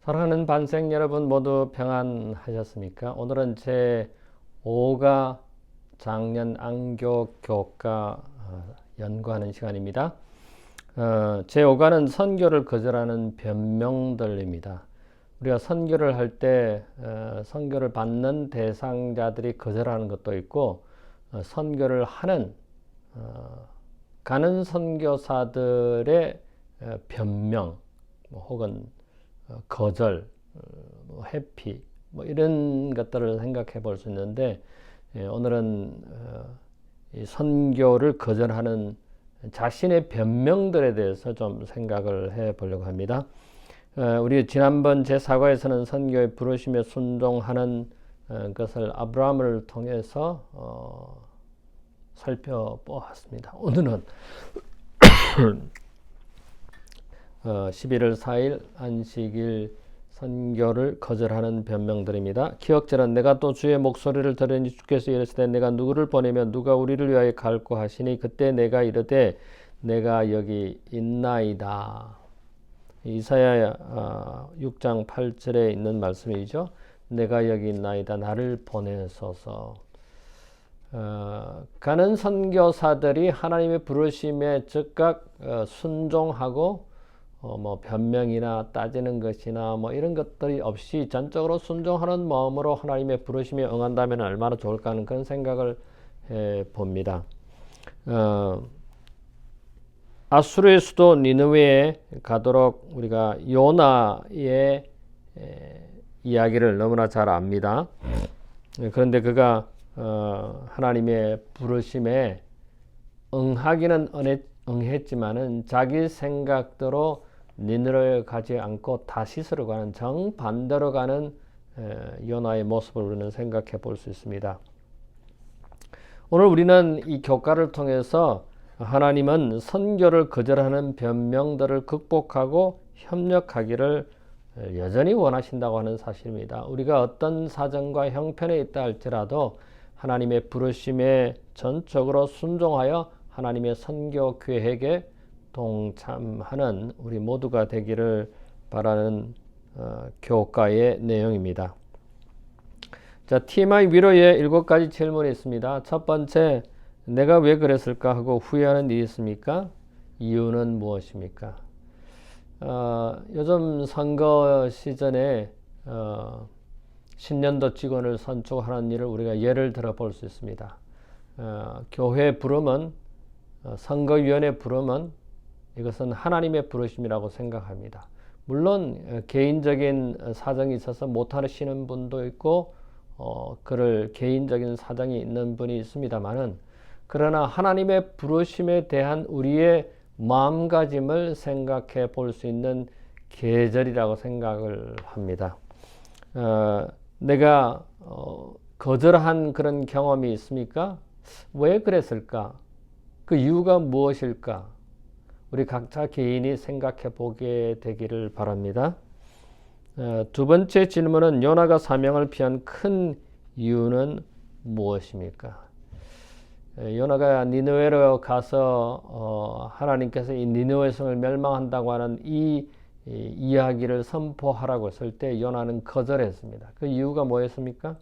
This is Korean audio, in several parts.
사랑하는 반생 여러분 모두 평안하셨습니까? 오늘은 제 5가 작년 안교 교과 연구하는 시간입니다. 제 5가는 선교를 거절하는 변명들입니다. 우리가 선교를 할 때 선교를 받는 대상자들이 거절하는 것도 있고 선교를 하는 가는 선교사들의 변명 혹은 거절, 회피 이런 것들을 생각해 볼 수 있는데 오늘은 이 선교를 거절하는 자신의 변명들에 대해서 좀 생각을 해 보려고 합니다. 우리 지난번 제4과에서는 선교의 부르심에 순종하는 것을 아브라함을 통해서 살펴보았습니다. 오늘은 11월 4일 안식일 선교를 거절하는 변명들입니다. 기억절은 내가 또 주의 목소리를 들으니 주께서 이르시되 내가 누구를 보내면 누가 우리를 위하여 갈고 하시니 그때 내가 이르되 내가 여기 있나이다. 이사야 6장 8절에 있는 말씀이죠. 내가 여기 있나이다. 나를 보내소서. 가는 선교사들이 하나님의 부르심에 즉각 순종하고 변명이나 따지는 것이나 이런 것들이 없이 전적으로 순종하는 마음으로 하나님의 부르심에 응한다면 얼마나 좋을까 하는 그런 생각을 해 봅니다. 아수르의 수도 니느웨에 가도록 우리가 요나의 이야기를 너무나 잘 압니다. 그런데 그가 하나님의 부르심에 응하기는 응했지만은 자기 생각대로 니느웨에 가지 않고 다시스로 가는 정반대로 가는 요나의 모습을 우리는 생각해 볼 수 있습니다. 오늘 우리는 이 교과를 통해서 하나님은 선교를 거절하는 변명들을 극복하고 협력하기를 여전히 원하신다고 하는 사실입니다. 우리가 어떤 사정과 형편에 있다 할지라도 하나님의 부르심에 전적으로 순종하여 하나님의 선교 계획에 동참하는 우리 모두가 되기를 바라는 교과의 내용입니다. 자, TMI 위로에 7가지 질문이 있습니다. 첫 번째, 내가 왜 그랬을까 하고 후회하는 일이 있습니까? 이유는 무엇입니까? 요즘 선거 시즌에 신년도 직원을 선출하는 일을 우리가 예를 들어 볼 수 있습니다. 교회 부름은 선거위원회 부름은 이것은 하나님의 부르심이라고 생각합니다. 물론 개인적인 사정이 있어서 못하시는 분도 있고 그를 개인적인 사정이 있는 분이 있습니다만은 그러나 하나님의 부르심에 대한 우리의 마음가짐을 생각해 볼 수 있는 계절이라고 생각을 합니다. 내가 거절한 그런 경험이 있습니까? 왜 그랬을까? 그 이유가 무엇일까? 우리 각자 개인이 생각해 보게 되기를 바랍니다. 두 번째 질문은 요나가 사명을 피한 큰 이유는 무엇입니까? 요나가 니느웨로 가서 하나님께서 이 니느웨 성을 멸망한다고 하는 이 이야기를 선포하라고 했을 때 요나는 거절했습니다. 그 이유가 뭐였습니까?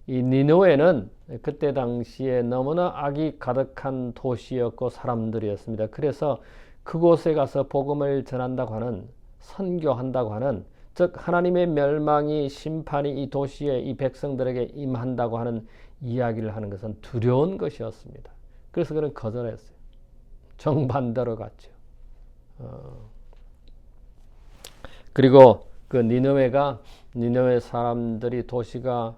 이 니느웨는 그때 당시에 너무나 악이 가득한 도시였고 사람들이었습니다. 그래서 그곳에 가서 복음을 전한다고 하는, 선교한다고 하는, 즉 하나님의 멸망이, 심판이 이 도시에 이 백성들에게 임한다고 하는 이야기를 하는 것은 두려운 것이었습니다. 그래서 그는 거절했어요. 정반대로 갔죠. 그리고 그 니느웨 사람들이 도시가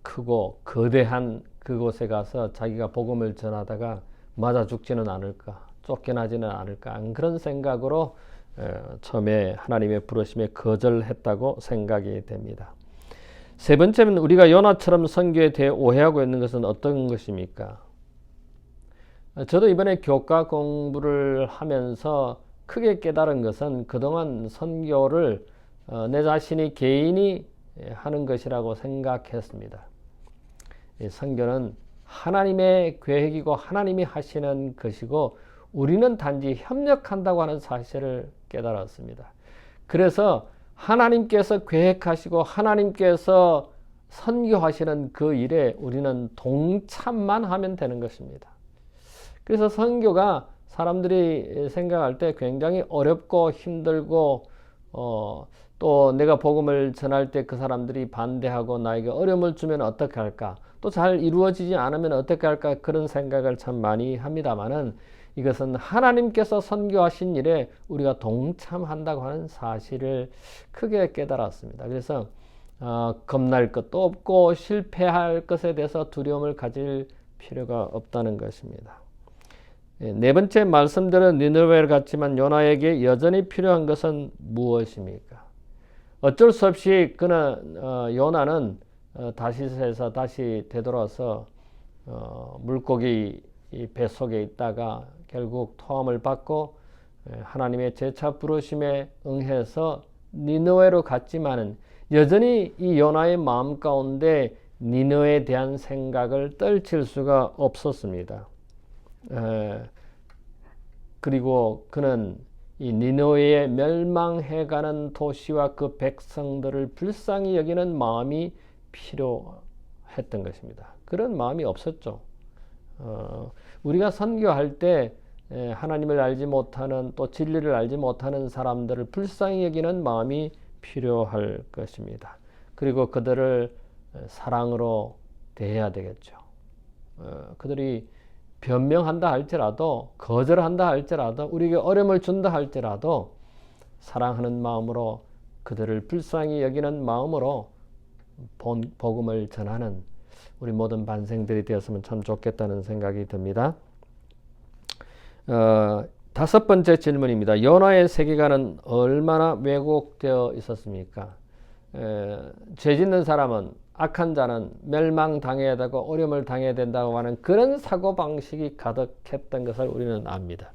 크고 거대한 그곳에 가서 자기가 복음을 전하다가 맞아 죽지는 않을까, 쫓겨나지는 않을까, 그런 생각으로 처음에 하나님의 부르심에 거절했다고 생각이 됩니다. 세 번째는 우리가 요나처럼 선교에 대해 오해하고 있는 것은 어떤 것입니까? 저도 이번에 교과 공부를 하면서 크게 깨달은 것은 그동안 선교를 내 자신이 개인이 하는 것이라고 생각했습니다. 이 선교는 하나님의 계획이고 하나님이 하시는 것이고 우리는 단지 협력한다고 하는 사실을 깨달았습니다. 그래서 하나님께서 계획하시고 하나님께서 선교하시는 그 일에 우리는 동참만 하면 되는 것입니다. 그래서 선교가 사람들이 생각할 때 굉장히 어렵고 힘들고 또 내가 복음을 전할 때 그 사람들이 반대하고 나에게 어려움을 주면 어떻게 할까? 또 잘 이루어지지 않으면 어떻게 할까? 그런 생각을 참 많이 합니다만은 이것은 하나님께서 선교하신 일에 우리가 동참한다고 하는 사실을 크게 깨달았습니다. 그래서 겁날 것도 없고 실패할 것에 대해서 두려움을 가질 필요가 없다는 것입니다. 네 번째 말씀대로 니느웨를 갔지만 요나에게 여전히 필요한 것은 무엇입니까? 어쩔 수 없이 그는 요나는 다시스에서 다시 되돌아서 물고기 배 속에 있다가 결국 토함을 받고 하나님의 재차 부르심에 응해서 니느웨로 갔지만은 여전히 이 요나의 마음 가운데 니느웨에 대한 생각을 떨칠 수가 없었습니다. 그리고 그는 이 니느웨에 멸망해가는 도시와 그 백성들을 불쌍히 여기는 마음이 필요했던 것입니다. 그런 마음이 없었죠. 우리가 선교할 때 하나님을 알지 못하는 또 진리를 알지 못하는 사람들을 불쌍히 여기는 마음이 필요할 것입니다. 그리고 그들을 사랑으로 대해야 되겠죠. 그들이 변명한다 할지라도 거절한다 할지라도 우리에게 어려움을 준다 할지라도 사랑하는 마음으로 그들을 불쌍히 여기는 마음으로 복음을 전하는 우리 모든 반생들이 되었으면 참 좋겠다는 생각이 듭니다. 다섯 번째 질문입니다. 요나의 세계관은 얼마나 왜곡되어 있었습니까? 죄 짓는 사람은 악한 자는 멸망당해야 되고 어려움을 당해야 된다고 하는 그런 사고방식이 가득했던 것을 우리는 압니다.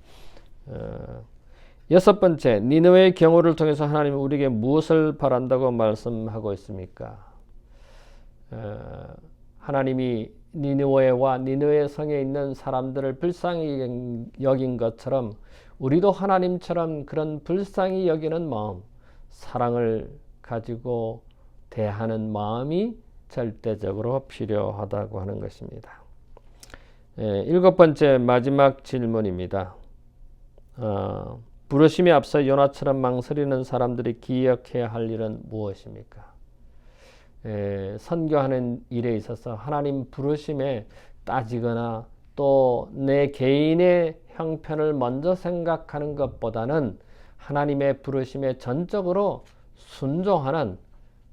여섯 번째, 니느웨의 경우를 통해서 하나님은 우리에게 무엇을 바란다고 말씀하고 있습니까? 하나님이 니느웨와 니느웨 성에 있는 사람들을 불쌍히 여긴 것처럼 우리도 하나님처럼 그런 불쌍히 여기는 마음, 사랑을 가지고 대하는 마음이 절대적으로 필요하다고 하는 것입니다. 일곱 번째 마지막 질문입니다. 부르심에 앞서 요나처럼 망설이는 사람들이 기억해야 할 일은 무엇입니까? 선교하는 일에 있어서 하나님 부르심에 따지거나 또 내 개인의 형편을 먼저 생각하는 것보다는 하나님의 부르심에 전적으로 순종하는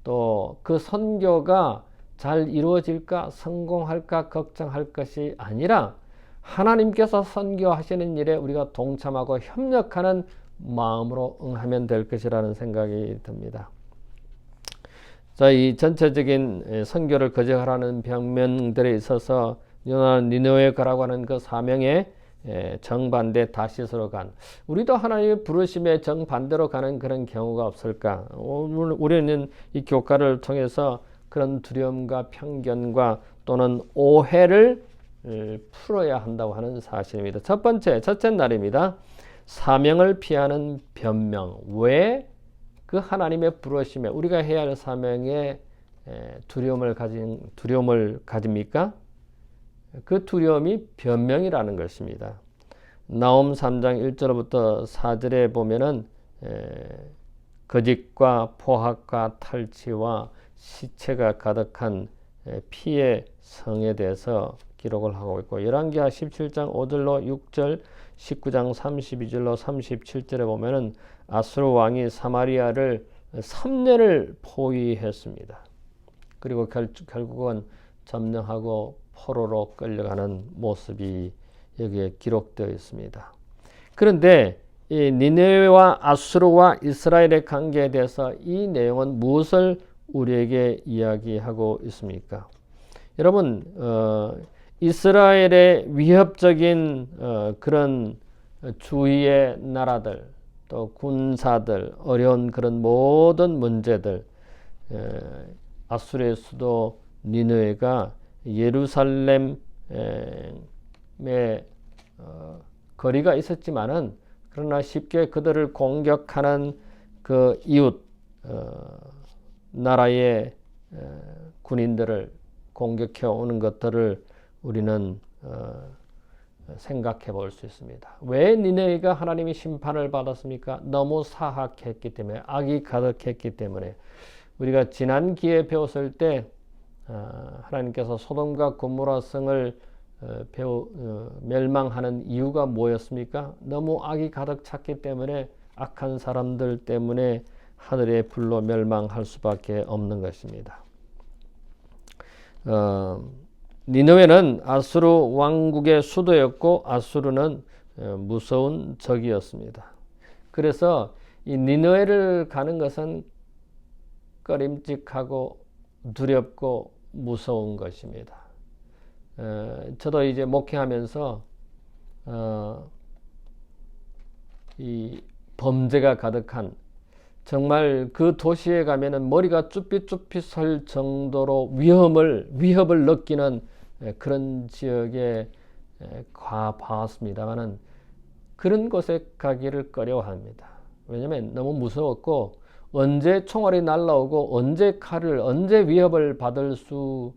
또 그 선교가 잘 이루어질까 성공할까 걱정할 것이 아니라 하나님께서 선교하시는 일에 우리가 동참하고 협력하는 마음으로 응하면 될 것이라는 생각이 듭니다. 자, 이 전체적인 선교를 거절하라는 병명들에 있어서 요나는 니느웨에 가라고 하는 그 사명에 정반대 다시스로 간, 우리도 하나님의 부르심에 정반대로 가는 그런 경우가 없을까? 우리는 이 교과를 통해서 그런 두려움과 편견과 또는 오해를 풀어야 한다고 하는 사실입니다. 첫째 날입니다. 사명을 피하는 변명. 왜 그 하나님의 부르심에 우리가 해야 할 사명에 두려움을 가집니까? 그 두려움이 변명이라는 것입니다. 나홈 3장 1절부터 4절에 보면은 거짓과 포악과 탈취와 시체가 가득한 피의 성에 대해서 기록을 하고 있고, 열왕기하 17장 5절로 6절, 19장 32절로 37절에 보면은 아수르 왕이 사마리아를 3년을 포위했습니다. 그리고 결국은 점령하고 포로로 끌려가는 모습이 여기에 기록되어 있습니다. 그런데 이 니느웨와 아수르와 이스라엘의 관계에 대해서 이 내용은 무엇을 우리에게 이야기하고 있습니까? 여러분, 이스라엘의 위협적인 그런 주위의 나라들, 또 군사들, 어려운 그런 모든 문제들, 아수르의 수도 니느웨가 예루살렘의 거리가 있었지만은 그러나 쉽게 그들을 공격하는 그 이웃 나라의 군인들을 공격해 오는 것들을 우리는 생각해 볼 수 있습니다. 왜 니네가 하나님이 심판을 받았습니까? 너무 사악했기 때문에, 악이 가득했기 때문에. 우리가 지난 기회에 배웠을 때 하나님께서 소돔과 고모라 성을 멸망하는 이유가 뭐였습니까? 너무 악이 가득 찼기 때문에, 악한 사람들 때문에 하늘의 불로 멸망할 수밖에 없는 것입니다. 니느웨는 아수르 왕국의 수도였고 아수르는 무서운 적이었습니다. 그래서 이 니느웨를 가는 것은 꺼림칙하고 두렵고 무서운 것입니다. 저도 이제 목회하면서 이 범죄가 가득한, 정말 그 도시에 가면은 머리가 쭈삣쭈삣 설 정도로 위협을 느끼는 그런 지역에 가봤습니다만은 그런 곳에 가기를 꺼려합니다. 왜냐하면 너무 무서웠고, 언제 총알이 날라오고 언제 위협을 받을 수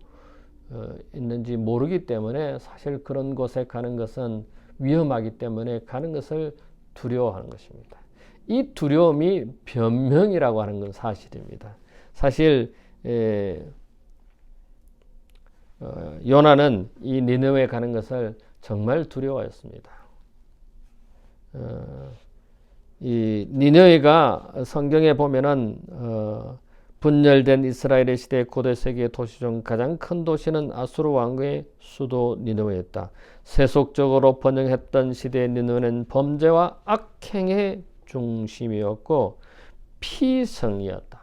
있는지 모르기 때문에, 사실 그런 곳에 가는 것은 위험하기 때문에 가는 것을 두려워하는 것입니다. 이 두려움이 변명이라고 하는 건 사실입니다. 사실 요나는 이 니느웨에 가는 것을 정말 두려워했습니다. 이 니느웨가 성경에 보면은 분열된 이스라엘의 시대 고대 세계 도시 중 가장 큰 도시는 아수르 왕국의 수도 니느웨였다. 세속적으로 번영했던 시대의 니느웨는 범죄와 악행의 중심이었고 피성이었다.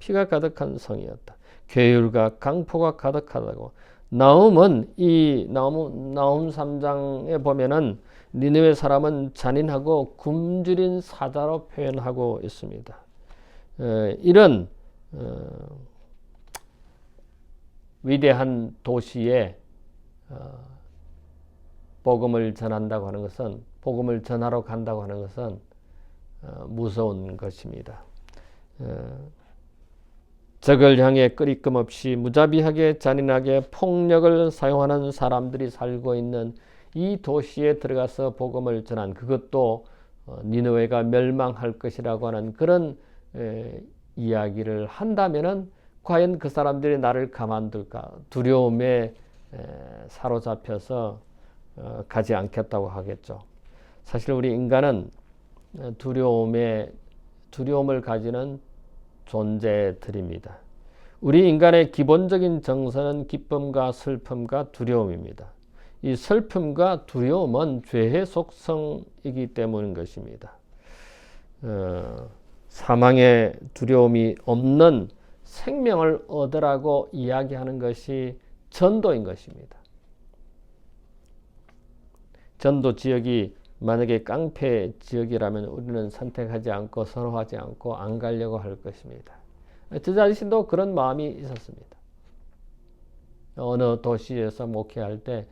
피가 가득한 성이었다. 괴율과 강포가 가득하다고. 나훔은 이 나훔 3장에 보면은 니느웨 사람은 잔인하고 굶주린 사자로 표현하고 있습니다. 이런 위대한 도시에 복음을 전한다고 하는 것은, 복음을 전하러 간다고 하는 것은 무서운 것입니다. 적을 향해 끄리낌 없이 무자비하게 잔인하게 폭력을 사용하는 사람들이 살고 있는 이 도시에 들어가서 복음을 전한, 그것도 니느웨가 멸망할 것이라고 하는 그런 이야기를 한다면은 과연 그 사람들이 나를 가만둘까? 두려움에 사로잡혀서 가지 않겠다고 하겠죠. 사실 우리 인간은 두려움을 가지는 존재들입니다. 우리 인간의 기본적인 정서는 기쁨과 슬픔과 두려움입니다. 이 슬픔과 두려움은 죄의 속성이기 때문인 것입니다. 사망의 두려움이 없는 생명을 얻으라고 이야기하는 것이 전도인 것입니다. 전도 지역이 만약에 깡패 지역이라면 우리는 선택하지 않고 선호하지 않고 안 가려고 할 것입니다. 저 자신도 그런 마음이 있었습니다. 어느 도시에서 목회할 때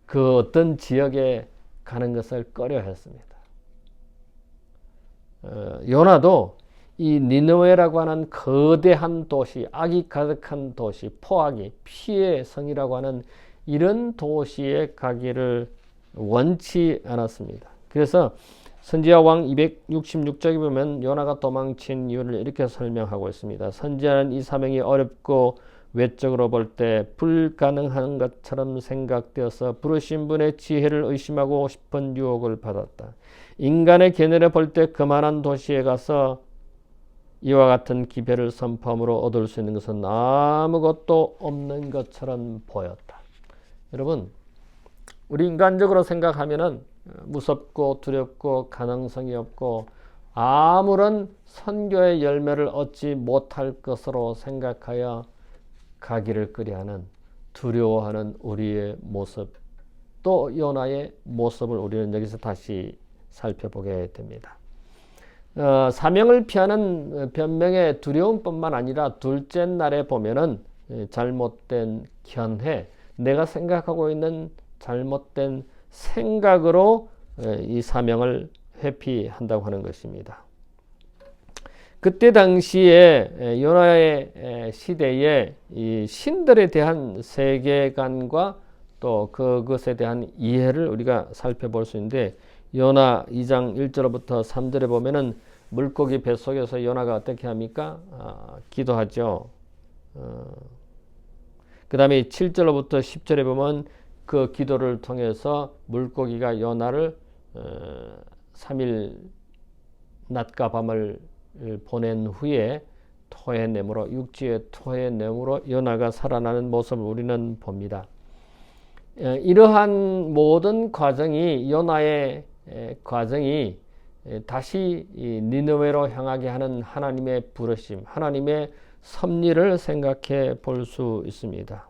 그 어떤 지역에 가는 것을 꺼려했습니다. 요나도 이 니느웨라고 하는 거대한 도시, 악이 가득한 도시, 포악이 피의 성이라고 하는 이런 도시에 가기를 원치 않았습니다. 그래서 선지자 왕 266쪽에 보면 요나가 도망친 이유를 이렇게 설명하고 있습니다. 선지자는 이 사명이 어렵고 외적으로 볼 때 불가능한 것처럼 생각되어서 부르신 분의 지혜를 의심하고 싶은 유혹을 받았다. 인간의 견해를 볼 때 그만한 도시에 가서 이와 같은 기별을 선포함으로 얻을 수 있는 것은 아무것도 없는 것처럼 보였다. 여러분, 우리 인간적으로 생각하면은 무섭고 두렵고 가능성이 없고 아무런 선교의 열매를 얻지 못할 것으로 생각하여 가기를 꺼려하는, 두려워하는 우리의 모습, 또 요나의 모습을 우리는 여기서 다시 살펴보게 됩니다. 사명을 피하는 변명의 두려움뿐만 아니라 둘째 날에 보면은 잘못된 견해, 내가 생각하고 있는 잘못된 생각으로 이 사명을 회피한다고 하는 것입니다. 그때 당시에 요나의 시대에 이 신들에 대한 세계관과 또 그것에 대한 이해를 우리가 살펴볼 수 있는데, 요나 2장 1절부터 3절에 보면은 물고기 뱃속에서 요나가 어떻게 합니까? 기도하죠. 그 다음에 7절부터 10절에 보면 그 기도를 통해서 물고기가 요나를 3일 낮과 밤을 보낸 후에 토해냄으로, 육지의 토해냄으로 요나가 살아나는 모습을 우리는 봅니다. 이러한 모든 과정이, 요나의 과정이 다시 니느웨로 향하게 하는 하나님의 부르심, 하나님의 섭리를 생각해 볼 수 있습니다.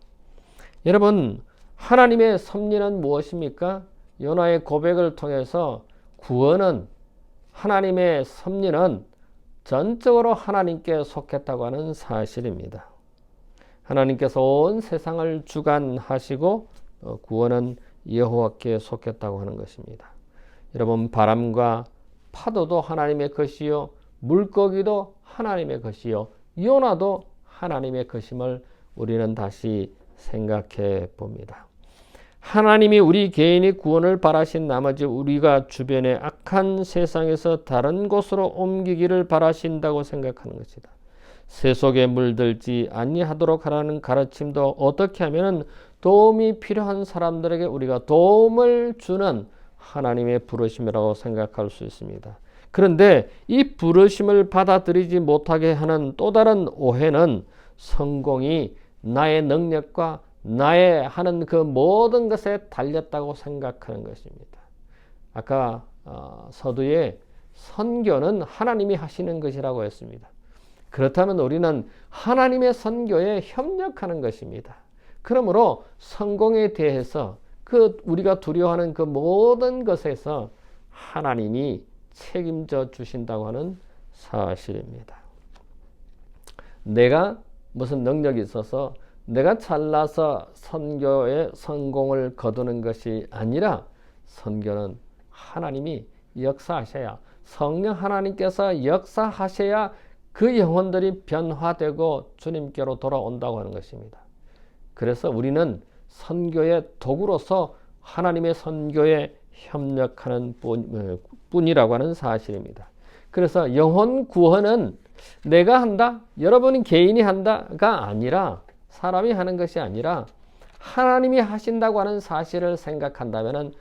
여러분, 하나님의 섭리는 무엇입니까? 요나의 고백을 통해서 구원은, 하나님의 섭리는 전적으로 하나님께 속했다고 하는 사실입니다. 하나님께서 온 세상을 주관하시고 구원은 여호와께 속했다고 하는 것입니다. 여러분, 바람과 파도도 하나님의 것이요, 물고기도 하나님의 것이요, 요나도 하나님의 것임을 우리는 다시 생각해 봅니다. 하나님이 우리 개인의 구원을 바라신 나머지 우리가 주변의 악한 세상에서 다른 곳으로 옮기기를 바라신다고 생각하는 것이다. 새 속에 물들지 아니하도록 하라는 가르침도 어떻게 하면 도움이 필요한 사람들에게 우리가 도움을 주는 하나님의 부르심이라고 생각할 수 있습니다. 그런데 이 부르심을 받아들이지 못하게 하는 또 다른 오해는 성공이 나의 능력과 나의 하는 그 모든 것에 달렸다고 생각하는 것입니다. 아까 서두에 선교는 하나님이 하시는 것이라고 했습니다. 그렇다면 우리는 하나님의 선교에 협력하는 것입니다. 그러므로 성공에 대해서 우리가 두려워하는 그 모든 것에서 하나님이 책임져 주신다고 하는 사실입니다. 내가 무슨 능력이 있어서 내가 잘나서 선교에 성공을 거두는 것이 아니라, 선교는 하나님이 역사하셔야, 성령 하나님께서 역사하셔야 그 영혼들이 변화되고 주님께로 돌아온다고 하는 것입니다. 그래서 우리는 선교의 도구로서 하나님의 선교에 협력하는 뿐이라고 하는 사실입니다. 그래서 영혼 구원은 내가 한다, 여러분이 개인이 한다가 아니라, 사람이 하는 것이 아니라 하나님이 하신다고 하는 사실을 생각한다면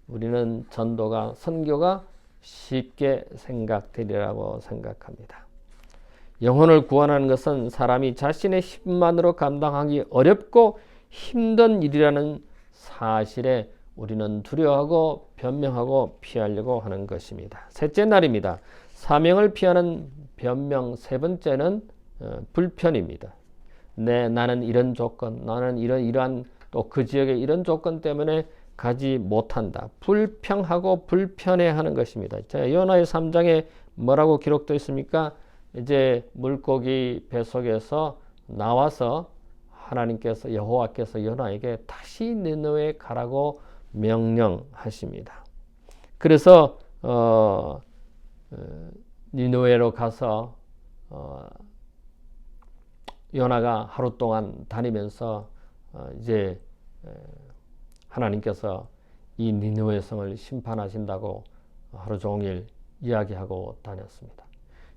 우리는 전도가, 선교가 쉽게 생각되리라고 생각합니다. 영혼을 구원하는 것은 사람이 자신의 힘만으로 감당하기 어렵고 힘든 일이라는 사실에 우리는 두려워하고 변명하고 피하려고 하는 것입니다. 셋째 날입니다. 사명을 피하는 변명. 세 번째는 불편입니다. 나는 이런 조건, 나는 이러한 또 그 지역의 이런 조건 때문에 가지 못한다. 불평하고 불편해하는 것입니다. 자, 요나의 3장에 뭐라고 기록되어 있습니까? 이제 물고기 뱃속에서 나와서 하나님께서, 여호와께서 요나에게 다시 니느웨에 가라고 명령하십니다. 그래서 니느웨로 가서 요나가 하루 동안 다니면서 이제 하나님께서 이 니느웨 성을 심판하신다고 하루 종일 이야기하고 다녔습니다.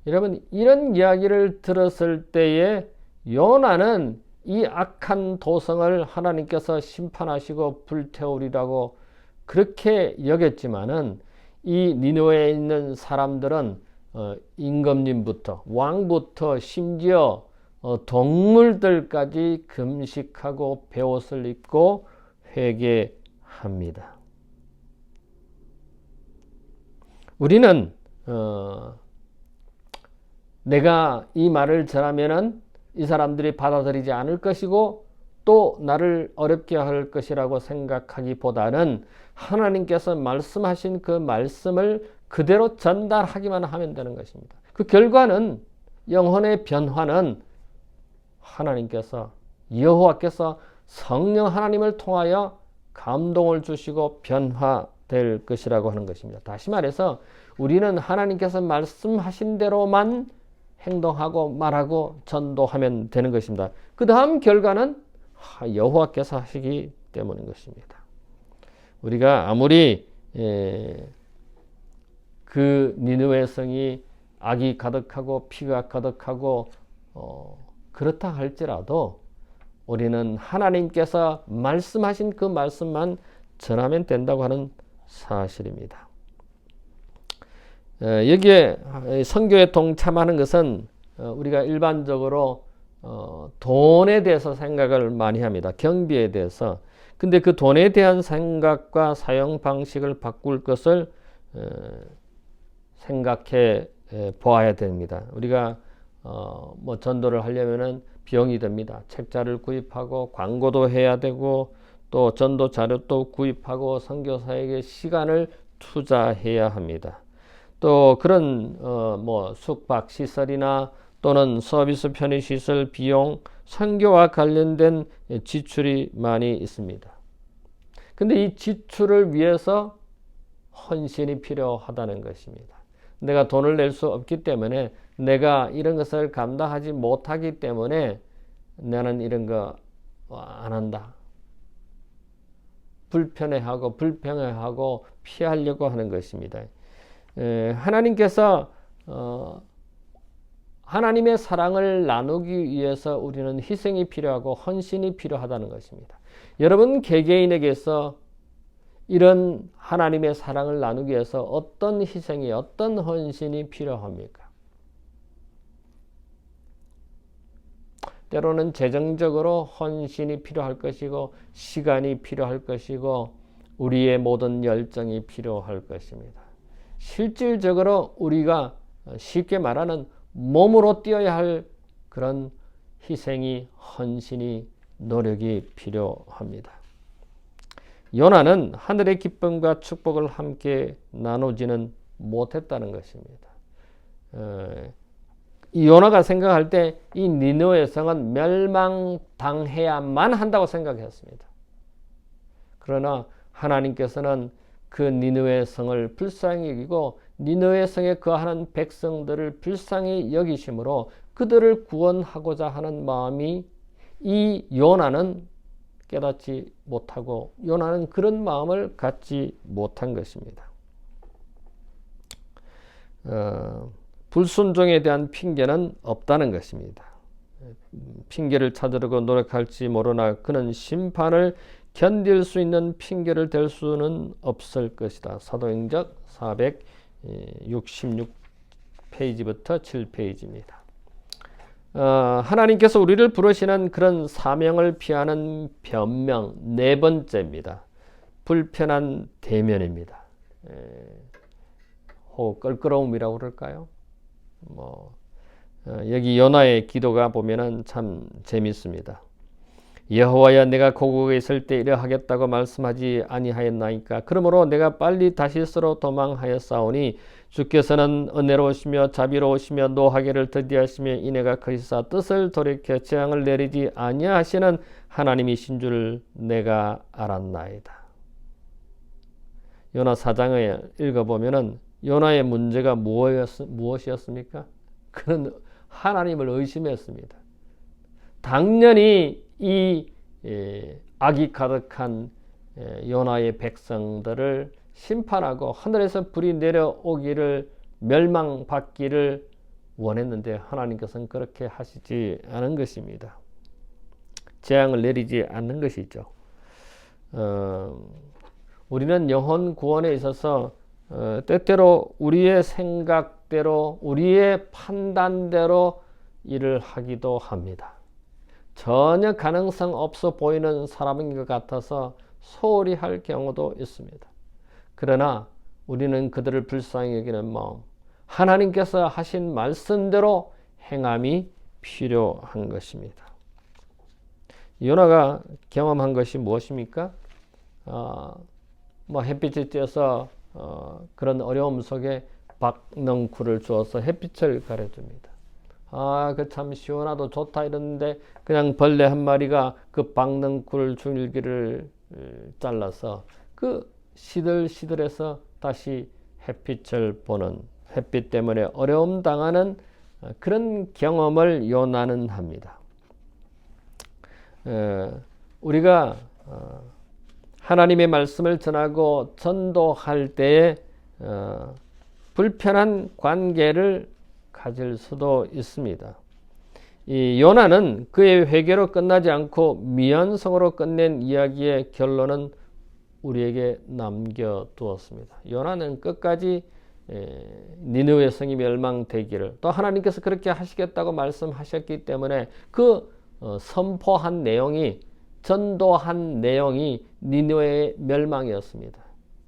여러분, 이런 이야기를 들었을 때에 요나는 이 악한 도성을 하나님께서 심판하시고 불태우리라고 그렇게 여겼지만은, 이 니느웨에 있는 사람들은 임금님부터 왕부터 심지어 동물들까지 금식하고 베옷을 입고 회개합니다. 우리는 내가 이 말을 전하면은 이 사람들이 받아들이지 않을 것이고 또 나를 어렵게 할 것이라고 생각하기보다는 하나님께서 말씀하신 그 말씀을 그대로 전달하기만 하면 되는 것입니다. 그 결과는, 영혼의 변화는 하나님께서, 여호와께서 성령 하나님을 통하여 감동을 주시고 될 것이라고 하는 것입니다. 다시 말해서 우리는 하나님께서 말씀하신 대로만 행동하고 말하고 전도하면 되는 것입니다. 그 다음 결과는 여호와께서 하시기 때문인 것입니다. 우리가 아무리 그 니느웨 성이 악이 가득하고 피가 가득하고 그렇다 할지라도 우리는 하나님께서 말씀하신 그 말씀만 전하면 된다고 하는 사실입니다. 여기에 선교에 동참하는 것은 우리가 일반적으로 돈에 대해서 생각을 많이 합니다. 경비에 대해서. 근데 그 돈에 대한 생각과 사용 방식을 바꿀 것을 생각해 보아야 됩니다. 우리가 뭐 전도를 하려면은 비용이 듭니다. 책자를 구입하고 광고도 해야 되고 또 전도 자료도 구입하고 선교사에게 시간을 투자해야 합니다. 또 그런 뭐 숙박 시설이나 또는 서비스 편의 시설 비용, 선교와 관련된 지출이 많이 있습니다. 근데 이 지출을 위해서 헌신이 필요하다는 것입니다. 내가 돈을 낼 수 없기 때문에 내가 이런 것을 감당하지 못하기 때문에 나는 이런 거 안 한다. 불편해하고 불평해하고 피하려고 하는 것입니다. 하나님께서 하나님의 사랑을 나누기 위해서 우리는 희생이 필요하고 헌신이 필요하다는 것입니다. 여러분 개개인에게서 이런 하나님의 사랑을 나누기 위해서 어떤 희생이 어떤 헌신이 필요합니까? 때로는 재정적으로 헌신이 필요할 것이고 시간이 필요할 것이고 우리의 모든 열정이 필요할 것입니다. 실질적으로 우리가 쉽게 말하는 몸으로 뛰어야 할 그런 희생이 헌신이 노력이 필요합니다. 요나는 하늘의 기쁨과 축복을 함께 나누지는 못했다는 것입니다. 이 요나가 생각할 때 이 니느웨 성은 멸망당해야만 한다고 생각했습니다. 그러나 하나님께서는 그 니느웨 성을 불쌍히 여기고 니느웨 성에 거하는 백성들을 불쌍히 여기심으로 그들을 구원하고자 하는 마음이 이 요나는 깨닫지 못하고 요나는 그런 마음을 갖지 못한 것입니다. 불순종에 대한 핑계는 없다는 것입니다. 핑계를 찾으려고 노력할지 모르나 그는 심판을 견딜 수 있는 핑계를 댈 수는 없을 것이다. 사도행전 466페이지부터 7페이지입니다. 하나님께서 우리를 부르시는 그런 사명을 피하는 변명 네 번째입니다. 불편한 대면입니다. 혹 껄끄러움이라고 그럴까요? 여기 요나의 기도가 보면은 참 재밌습니다. 여호와야 내가 고국에 있을 때 이러하겠다고 말씀하지 아니하였나이까. 그러므로 내가 빨리 다시스로 도망하였사오니 주께서는 은혜로우시며 자비로우시며 노하기를 더디하시며 인애가 크시사 뜻을 돌이켜 재앙을 내리지 아니하시는 하나님이신 줄 내가 알았나이다. 요나 4장을 읽어보면은 요나의 문제가 무엇이었습니까? 그는 하나님을 의심했습니다. 당연히 이 악이 가득한 요나의 백성들을 심판하고 하늘에서 불이 내려오기를 멸망받기를 원했는데 하나님께서는 그렇게 하시지 않은 것입니다. 재앙을 내리지 않는 것이죠. 우리는 영혼 구원에 있어서 때때로 우리의 생각대로 우리의 판단대로 일을 하기도 합니다. 전혀 가능성 없어 보이는 사람인 것 같아서 소홀히 할 경우도 있습니다. 그러나 우리는 그들을 불쌍히 여기는 마음, 하나님께서 하신 말씀대로 행함이 필요한 것입니다. 요나가 경험한 것이 무엇입니까? 햇빛이 쬐서 그런 어려움 속에 박넝쿨을 주어서 햇빛을 가려줍니다. 그 참 시원하도 좋다 이러는데 그냥 벌레 한 마리가 그 박넝쿨 줄기를 잘라서 그 시들시들해서 다시 햇빛을 보는, 햇빛 때문에 어려움 당하는 그런 경험을 요나는 합니다. 우리가 하나님의 말씀을 전하고 전도할 때에 불편한 관계를 가질 수도 있습니다. 이 요나는 그의 회개로 끝나지 않고 미완성으로 끝낸 이야기의 결론은 우리에게 남겨두었습니다. 요나는 끝까지 니느웨 성이 멸망되기를, 또 하나님께서 그렇게 하시겠다고 말씀하셨기 때문에 그 선포한 내용이, 전도한 내용이 니느웨의 멸망이었습니다.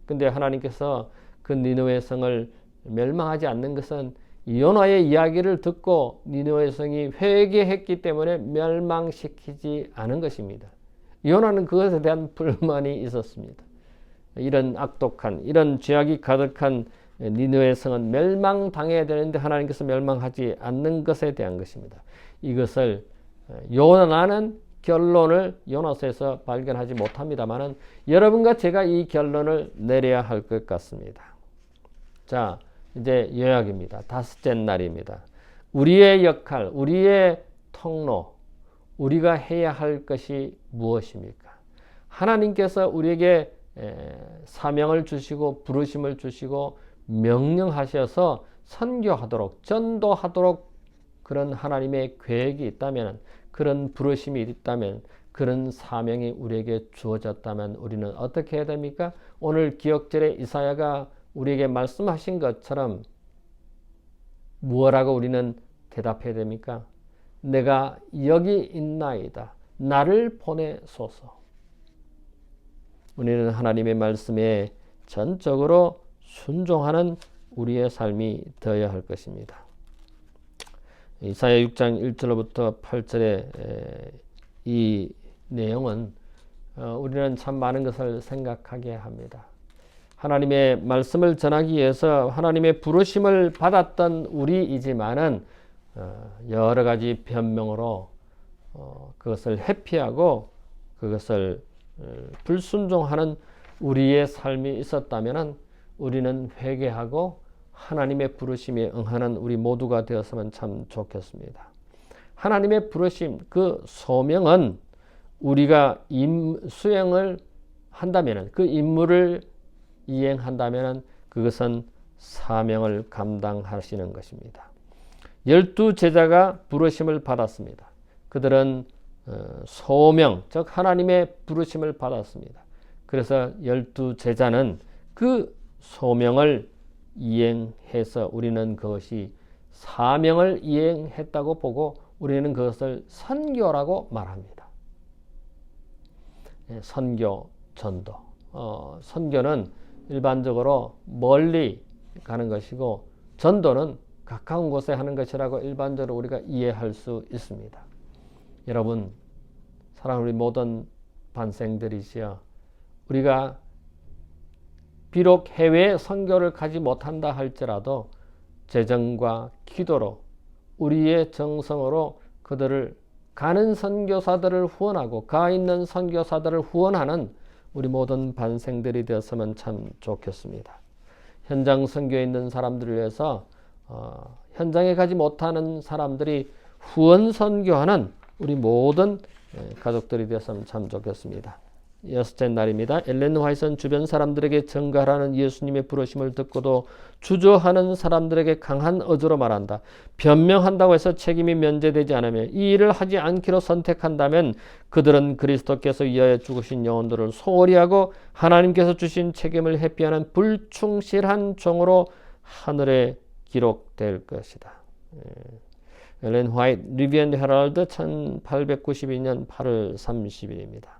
근데 하나님께서 그 니느웨 성을 멸망하지 않는 것은 요나의 이야기를 듣고 니느웨 성이 회개했기 때문에 멸망시키지 않은 것입니다. 요나는 그것에 대한 불만이 있었습니다. 이런 악독한, 이런 죄악이 가득한 니느웨 성은 멸망당해야 되는데 하나님께서 멸망하지 않는 것에 대한 것입니다. 이것을 요나는 결론을 요나서에서 발견하지 못합니다만은 여러분과 제가 이 결론을 내려야 할 것 같습니다. 자, 이제 요약입니다. 다섯째 날입니다. 우리의 역할, 우리의 통로, 우리가 해야 할 것이 무엇입니까? 하나님께서 우리에게 사명을 주시고 부르심을 주시고 명령하셔서 선교하도록, 전도하도록 그런 하나님의 계획이 있다면, 그런 부르심이 있다면, 그런 사명이 우리에게 주어졌다면 우리는 어떻게 해야 됩니까? 오늘 기억절에 이사야가 우리에게 말씀하신 것처럼 무엇라고 우리는 대답해야 됩니까? 내가 여기 있나이다. 나를 보내소서. 우리는 하나님의 말씀에 전적으로 순종하는 우리의 삶이 되어야 할 것입니다. 이사야 6장 1절부터 8절의 이 내용은 우리는 참 많은 것을 생각하게 합니다. 하나님의 말씀을 전하기 위해서 하나님의 부르심을 받았던 우리이지만은 여러 가지 변명으로 그것을 회피하고 그것을 불순종하는 우리의 삶이 있었다면 우리는 회개하고 하나님의 부르심에 응하는 우리 모두가 되었으면 참 좋겠습니다. 하나님의 부르심, 그 소명은 우리가 수행을 한다면, 그 임무를 이행한다면 그것은 사명을 감당하시는 것입니다. 12제자가 부르심을 받았습니다. 그들은 소명, 즉 하나님의 부르심을 받았습니다. 그래서 12제자는 그 소명을 이행해서 우리는 그것이 사명을 이행했다고 보고 우리는 그것을 선교라고 말합니다. 선교, 전도. 선교는 일반적으로 멀리 가는 것이고 전도는 가까운 곳에 하는 것이라고 일반적으로 우리가 이해할 수 있습니다. 여러분, 사랑하는 우리 모든 반생들이시여, 우리가 비록 해외에 선교를 가지 못한다 할지라도 재정과 기도로 우리의 정성으로 그들을 가는 선교사들을 후원하고 가 있는 선교사들을 후원하는 우리 모든 반생들이 되었으면 참 좋겠습니다. 현장 선교에 있는 사람들을 위해서 현장에 가지 못하는 사람들이 후원 선교하는 우리 모든 가족들이 되었으면 참 좋겠습니다. 여섯째 날입니다. 엘렌 화이트는 주변 사람들에게 증거하라는 예수님의 부르심을 듣고도 주저하는 사람들에게 강한 어조로 말한다. 변명한다고 해서 책임이 면제되지 않으면 이 일을 하지 않기로 선택한다면 그들은 그리스도께서 위하여 죽으신 영혼들을 소홀히 하고 하나님께서 주신 책임을 회피하는 불충실한 종으로 하늘에 기록될 것이다. 엘렌 화이트, 리뷰 앤 헤럴드 1892년 8월 30일입니다.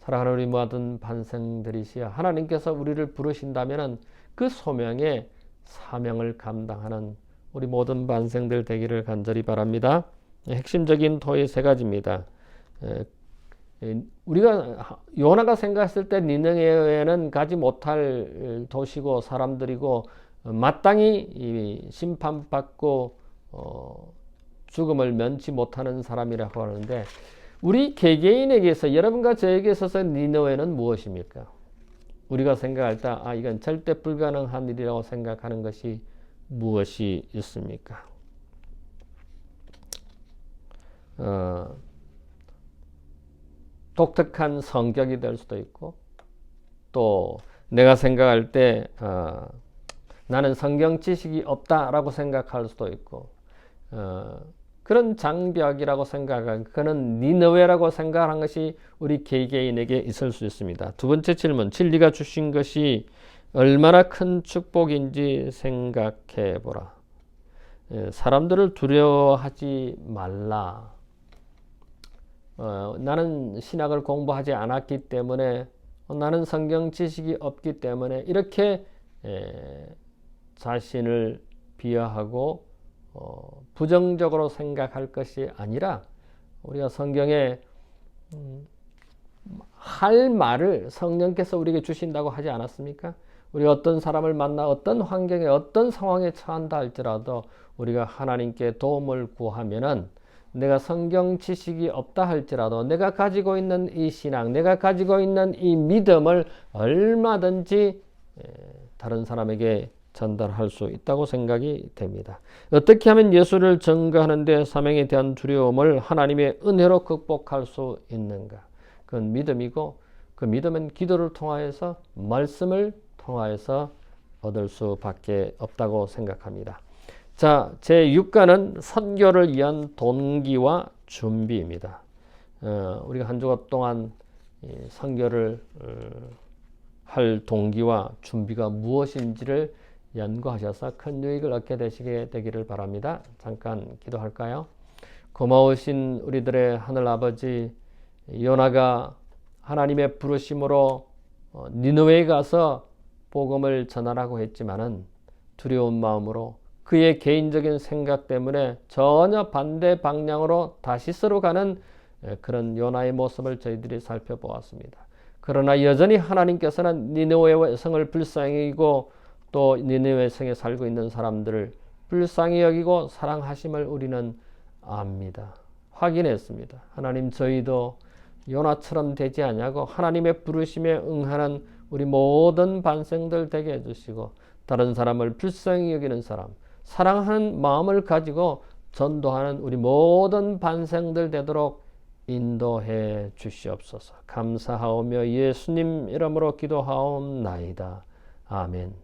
사랑하는 우리 모든 반생들이시여, 하나님께서 우리를 부르신다면 그 소명의 사명을 감당하는 우리 모든 반생들 되기를 간절히 바랍니다. 핵심적인 토의 세 가지입니다. 우리가 요나가 생각했을 때 니느웨는 가지 못할 도시고 사람들이고 마땅히 심판받고 죽음을 면치 못하는 사람이라고 하는데, 우리 개개인에게서, 여러분과 저에게 있어서 니느웨는 무엇입니까? 우리가 생각할 때 이건 절대 불가능한 일이라고 생각하는 것이 무엇이 있습니까? 독특한 성격이 될 수도 있고, 또 내가 생각할 때 나는 성경 지식이 없다라고 생각할 수도 있고, 그런 장벽이라고 생각한, 그는 니느웨라고 생각한 것이 우리 개개인에게 있을 수 있습니다. 두 번째 질문, 진리가 주신 것이 얼마나 큰 축복인지 생각해 보라. 사람들을 두려워하지 말라. 나는 신학을 공부하지 않았기 때문에, 나는 성경 지식이 없기 때문에 이렇게 자신을 비하하고 부정적으로 생각할 것이 아니라, 우리가 성경에 할 말을 성령께서 우리에게 주신다고 하지 않았습니까? 우리가 어떤 사람을 만나 어떤 환경에 어떤 상황에 처한다 할지라도 우리가 하나님께 도움을 구하면은, 내가 성경 지식이 없다 할지라도 내가 가지고 있는 이 신앙, 내가 가지고 있는 이 믿음을 얼마든지 다른 사람에게 전달할 수 있다고 생각이 됩니다. 어떻게 하면 예수를 증거하는 데 사명에 대한 두려움을 하나님의 은혜로 극복할 수 있는가? 그건 믿음이고, 그 믿음은 기도를 통하여서, 말씀을 통하여서 얻을 수밖에 없다고 생각합니다. 자, 제6과는 선교를 위한 동기와 준비입니다. 우리가 한 주간 동안 선교를 할 동기와 준비가 무엇인지를 연구하셔서 큰 유익을 얻게 되기를 바랍니다. 잠깐 기도할까요? 고마우신 우리들의 하늘 아버지, 요나가 하나님의 부르심으로 니느웨에 가서 복음을 전하라고 했지만은 두려운 마음으로 그의 개인적인 생각 때문에 전혀 반대 방향으로 다시스로 가는 그런 요나의 모습을 저희들이 살펴보았습니다. 그러나 여전히 하나님께서는 니느웨 성을 불쌍히 여기고, 또 니느웨 성에 살고 있는 사람들을 불쌍히 여기고 사랑하심을 우리는 압니다. 확인했습니다. 하나님, 저희도 요나처럼 되지 않냐고 하나님의 부르심에 응하는 우리 모든 반생들 되게 해주시고, 다른 사람을 불쌍히 여기는 사람, 사랑하는 마음을 가지고 전도하는 우리 모든 반생들 되도록 인도해 주시옵소서. 감사하오며 예수님 이름으로 기도하옵나이다. 아멘.